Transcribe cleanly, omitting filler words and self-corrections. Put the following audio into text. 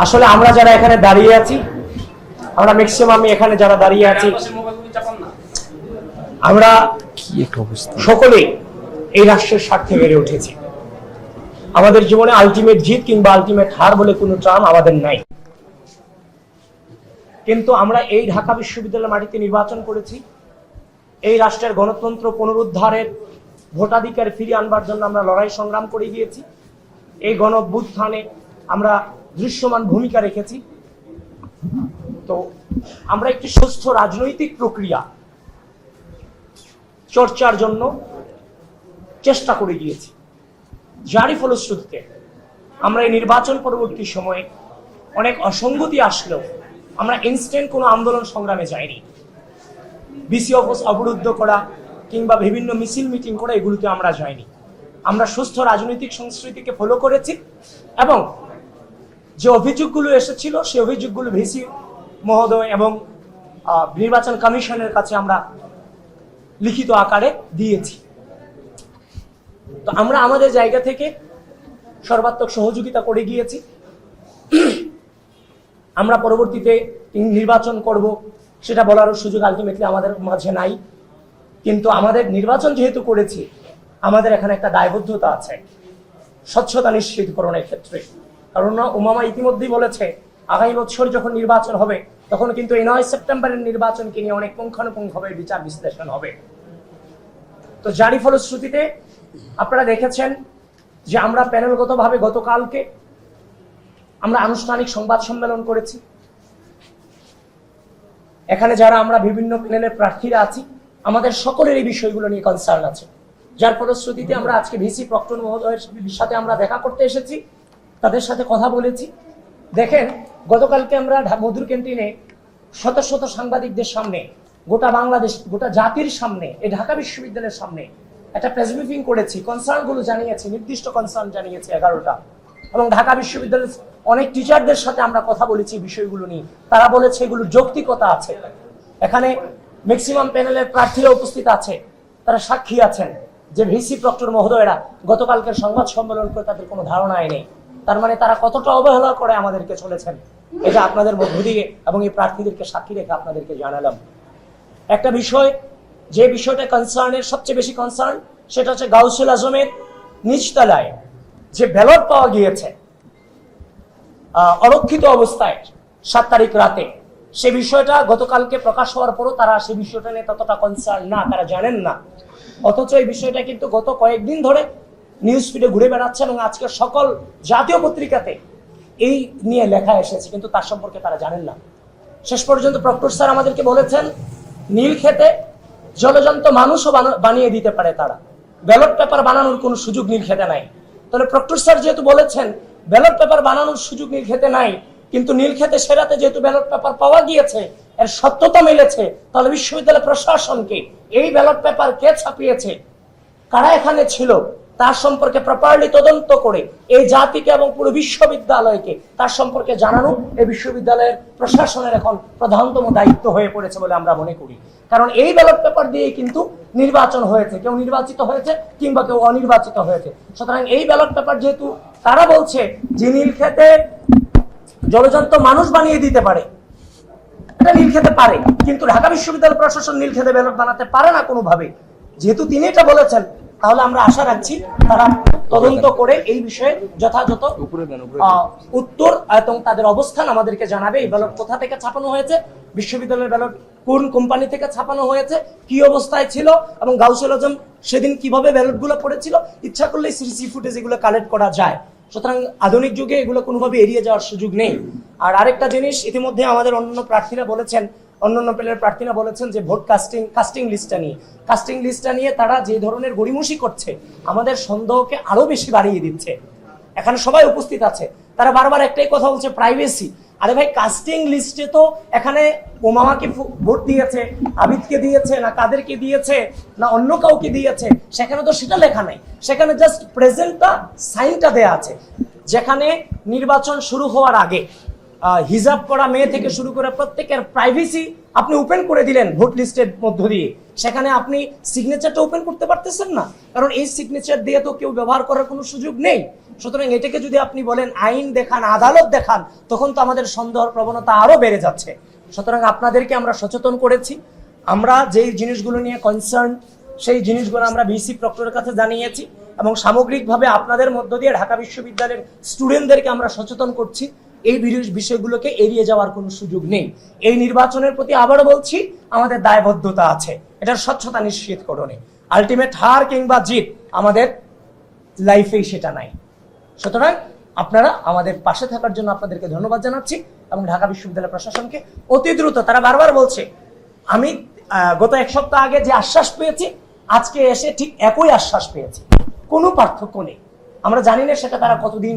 আসলে আমরা যারা এখানে দাঁড়িয়ে আছি, আমরা ম্যাক্সিমাম এখানে যারা দাঁড়িয়ে আছি, আমরা সকলেই এই রাষ্ট্রের স্বার্থে বেড়ে উঠেছি। আমাদের জীবনে আলটিমেট জিত কিংবা আলটিমেট হার বলে কোনো টার্ম আমাদের নাই। কিন্তু আমরা এই ঢাকা বিশ্ববিদ্যালয়ের মাটিতে নির্বাচন করেছি। এই রাষ্ট্রের গণতন্ত্র পুনরুদ্ধারের ভোটাধিকার ফিরিয়ে আনবার জন্য আমরা লড়াই সংগ্রাম করে গিয়েছি। এই গণ অভ্যুত্থানে আমরা দৃশ্যমান ভূমিকা রেখেছি। তো আমরা একটি সুস্থ রাজনৈতিক প্রক্রিয়া চর্চার জন্য চেষ্টা করে গিয়েছি, যারই ফলশ্রুতিতে আমরা এই নির্বাচন পরবর্তী সময়ে অনেক অসঙ্গতি আসলেও আমরা ইনস্ট্যান্ট কোনো আন্দোলন সংগ্রামে যাইনি। বিসি অফিস অবরুদ্ধ করা কিংবা বিভিন্ন মিছিল মিটিং করা এগুলোতে আমরা যাইনি। আমরা সুস্থ রাজনৈতিক সংস্কৃতিকে ফলো করেছি এবং যে অভিযোগগুলো এসেছিল সেই অভিযোগগুলো ভিসি মহোদয় এবং নির্বাচন কমিশনের কাছে আমরা লিখিত আকারে দিয়েছি। তো আমরা আমাদের জায়গা থেকে সর্বাত্মক সহযোগিতা করে গিয়েছি। আমরা পরবর্তীতে নির্বাচন করব সেটা বলারও সুযোগ আলটিমেটলি আমাদের মাঝে নাই। কিন্তু আমাদের নির্বাচন যেহেতু করেছি, আমাদের এখানে একটা দায়বদ্ধতা আছে স্বচ্ছতা নিশ্চিতকরণের ক্ষেত্রে। কারণ উমামা ইতিমধ্যেই বলেছে আগামী বছর যখন নির্বাচন হবে তখন কিন্তু এই 9 সেপ্টেম্বরের নির্বাচনকে নিয়ে অনেক পুঙ্খানুপুঙ্খভাবে বিচার বিশ্লেষণ হবে। তো যারই ফলশ্রুতিতে আপনারা দেখেছেন যে আমরা প্যানেলগতভাবে গতকালকে আমরা আনুষ্ঠানিক সংবাদ সম্মেলন করেছি। এখানে যারা আমরা বিভিন্ন প্যানেলের প্রার্থীরা আছি, আমাদের সকলের এই বিষয়গুলো নিয়ে কনসার্ন আছে। যার ফলশ্রুতিতে আমরা আজকে ভিসি প্রক্টর মহোদয়ের সাথে আমরা দেখা করতে এসেছি, তাদের সাথে কথা বলেছি। দেখেন, গতকালকে আমরা মধুর ক্যান্টিনে শত শত সাংবাদিকদের সামনে, গোটা বাংলাদেশ, গোটা জাতির সামনে, এই ঢাকা বিশ্ববিদ্যালয়ের সামনে একটা প্রেস ব্রিফিং করেছি। কনসার্নগুলো জানিয়েছি, নির্দিষ্ট কনসার্ন জানিয়েছি 11টা। এবং ঢাকা বিশ্ববিদ্যালয়ের অনেক টিচারদের সাথে আমরা কথা বলেছি বিষয়গুলো নিয়ে। তারা বলেছে এগুলো যৌক্তিকতা আছে। এখানে ম্যাক্সিমাম প্যানেলের প্রার্থীরা উপস্থিত আছে, তারা সাক্ষী আছেন যে ভিসি প্রক্টর মহোদয়েরা গতকালকের সংবাদ সম্মেলন করে তাদের কোনো ধারণাই নেই। তার মানে তারা কতটা অবহেলা করে আমাদেরকে চলেছেন, এটা আপনাদের মধ্য দিয়ে এবং এই প্রার্থীদেরকে সাক্ষী রেখে আপনাদেরকে জানালাম। একটা বিষয়, যে বিষয়টা কনসার্নের সবচেয়ে বেশি কনসার্ন, সেটা হচ্ছে গাউসুল আজমের নিচতলায় যে ব্যালট পাওয়া গিয়েছে অরক্ষিত অবস্থায় 7 তারিখ রাতে, সে বিষয়টা গতকালকে প্রকাশ হওয়ার পরও তারা সে বিষয়টা নিয়ে ততটা কনসার্ন না, তারা জানেন না। অথচ এই বিষয়টা কিন্তু গত কয়েকদিন ধরে নিউজ ফিডে ঘুরে বেড়াচ্ছে এবং আজকে সকল জাতীয় পত্রিকাতে এই নিয়ে লেখা এসেছে, কিন্তু তার সম্পর্কে তারা জানেন না। শেষ পর্যন্ত প্রক্টর স্যার আমাদেরকে বলেছেন নীল খেতে জলজন্ত মানুষও বানিয়ে দিতে পারে তারা, ব্যালট পেপার বানানোর কোনো সুযোগ নীল খেতে নাই। তাহলে প্রক্টর স্যার যেহেতু বলেছেন ব্যালট পেপার বানানোর সুযোগ নীল খেতে নাই, কিন্তু নীল খেতে সেরাতে যেহেতু ব্যালট পেপার পাওয়া গিয়েছে, এর সত্যতা মিলেছে, তাহলে বিশ্ববিদ্যালয় প্রশাসনকে এই ব্যালট পেপার কে ছাপিয়েছে, কারা এখানে ছিল, তার সম্পর্কে প্রপারলি তদন্ত করে এই জাতিকে এবং পুরো বিশ্ববিদ্যালয়কে তার সম্পর্কে জানানো এই বিশ্ববিদ্যালয়ের প্রশাসনের এখন প্রধানতম দায়িত্ব হয়ে পড়েছে বলে আমরা মনে করি। কারণ এই ব্যালট পেপার দিয়ে কিন্তু নির্বাচন হয়েছে, কেউ নির্বাচিত হয়েছে কিংবা কেউ অনির্বাচিত হয়েছে। সুতরাং এই ব্যালট পেপার যেহেতু তারা বলছে যে নীল খেতে জলজন্ত মানুষ বানিয়ে দিতে পারে, এটা নীল খেতে পারে, কিন্তু ঢাকা বিশ্ববিদ্যালয় প্রশাসন নীল খেতে ব্যালট বানাতে পারে না কোনোভাবে। যেহেতু তিনি এটা বলেছেন, তাহলে আমরা আশা রাখছি তারা তদন্ত করে এই বিষয়ে যথাযথ উত্তর এবং তাদের অবস্থান আমাদেরকে জানাবে। এই ব্যালট কোথা থেকে ছাপানো হয়েছে, বিশ্ববিদ্যালয়ের ব্যালট কোন কোম্পানি থেকে ছাপানো হয়েছে, কি অবস্থায় ছিল এবং গাউসুল আজম সেদিন কিভাবে ব্যালটগুলো পড়েছিল। ইচ্ছা করলে সিসি ফুটেজ এগুলো কালেক্ট করা যায়। সুতরাং আধুনিক যুগে এগুলো কোনোভাবে এড়িয়ে যাওয়ার সুযোগ নেই। আর আরেকটা জিনিস, ইতিমধ্যে আমাদের অন্যান্য প্রার্থীরা বলেছেন, অন্যান্য প্যানেলের প্রার্থীরা বলেছেন যে ভোট কাস্টিং লিস্টটা নিয়ে তারা যে ধরনের গড়িমসি করছে, আমাদের সন্দেহকে আরো বেশি বাড়িয়ে দিচ্ছে। এখানে সবাই উপস্থিত আছে, তারা বারবার একটাই কথা বলছে, প্রাইভেসি। আরে ভাই, কাস্টিং লিস্টে তো এখানে ওমামাকে ভোট দিয়েছে, আবিদকে দিয়েছে, না কাদেরকে দিয়েছে, না অন্য কাউকে দিয়েছে, সেখানে তো সেটা লেখা নাই। সেখানে জাস্ট প্রেজেন্টটা, সাইনটা দেয়া আছে। যেখানে নির্বাচন শুরু হওয়ার আগে হিজাব পরা মেয়ে থেকে শুরু করে প্রত্যেকের প্রাইভেসি আপনি ওপেন করে দিলেন ভোট লিস্টের মধ্য দিয়ে, সেখানে আপনি সিগনেচারটা ওপেন করতে পারতেছেন না, কারণ এই সিগনেচার দিয়ে তো কেউ ব্যবহার করার কোনো সুযোগ নেই। সুতরাং এটাকে যদি আপনি বলেন আইন দেখান, আদালত দেখান, তখন তো আমাদের সন্দেহের প্রবণতা আরো বেড়ে যাচ্ছে। সুতরাং আপনাদেরকে আমরা সচেতন করেছি, আমরা যেই জিনিসগুলো নিয়ে কনসার্ন সেই জিনিসগুলো আমরা ভিসি প্রক্টরের কাছে জানিয়েছি, এবং সামগ্রিকভাবে আপনাদের মধ্য দিয়ে ঢাকা বিশ্ববিদ্যালয়ের স্টুডেন্টদেরকে আমরা সচেতন করছি এই বিষয়গুলোকে এড়িয়ে যাওয়ার কোনো সুযোগ নেই। এই নির্বাচনের প্রতি আবারও বলছি, আমাদের দায়বদ্ধতা আছে এটার স্বচ্ছতা নিশ্চিত করণে। আলটিমেট হার কিংবা জিত আমাদের লাইফেই সেটা নাই। সুতরাং আপনারা আমাদের পাশে থাকার জন্য আপনাদেরকে ধন্যবাদ জানাচ্ছি, এবং ঢাকা বিশ্ববিদ্যালয় প্রশাসনকে অতি দ্রুত, তারা বারবার বলছে, আমি গত এক সপ্তাহ আগে যে আশ্বাস পেয়েছি আজকে এসে ঠিক একই আশ্বাস পেয়েছি, কোনো পার্থক্য নেই। আমরা জানি না সেটা তারা কতদিন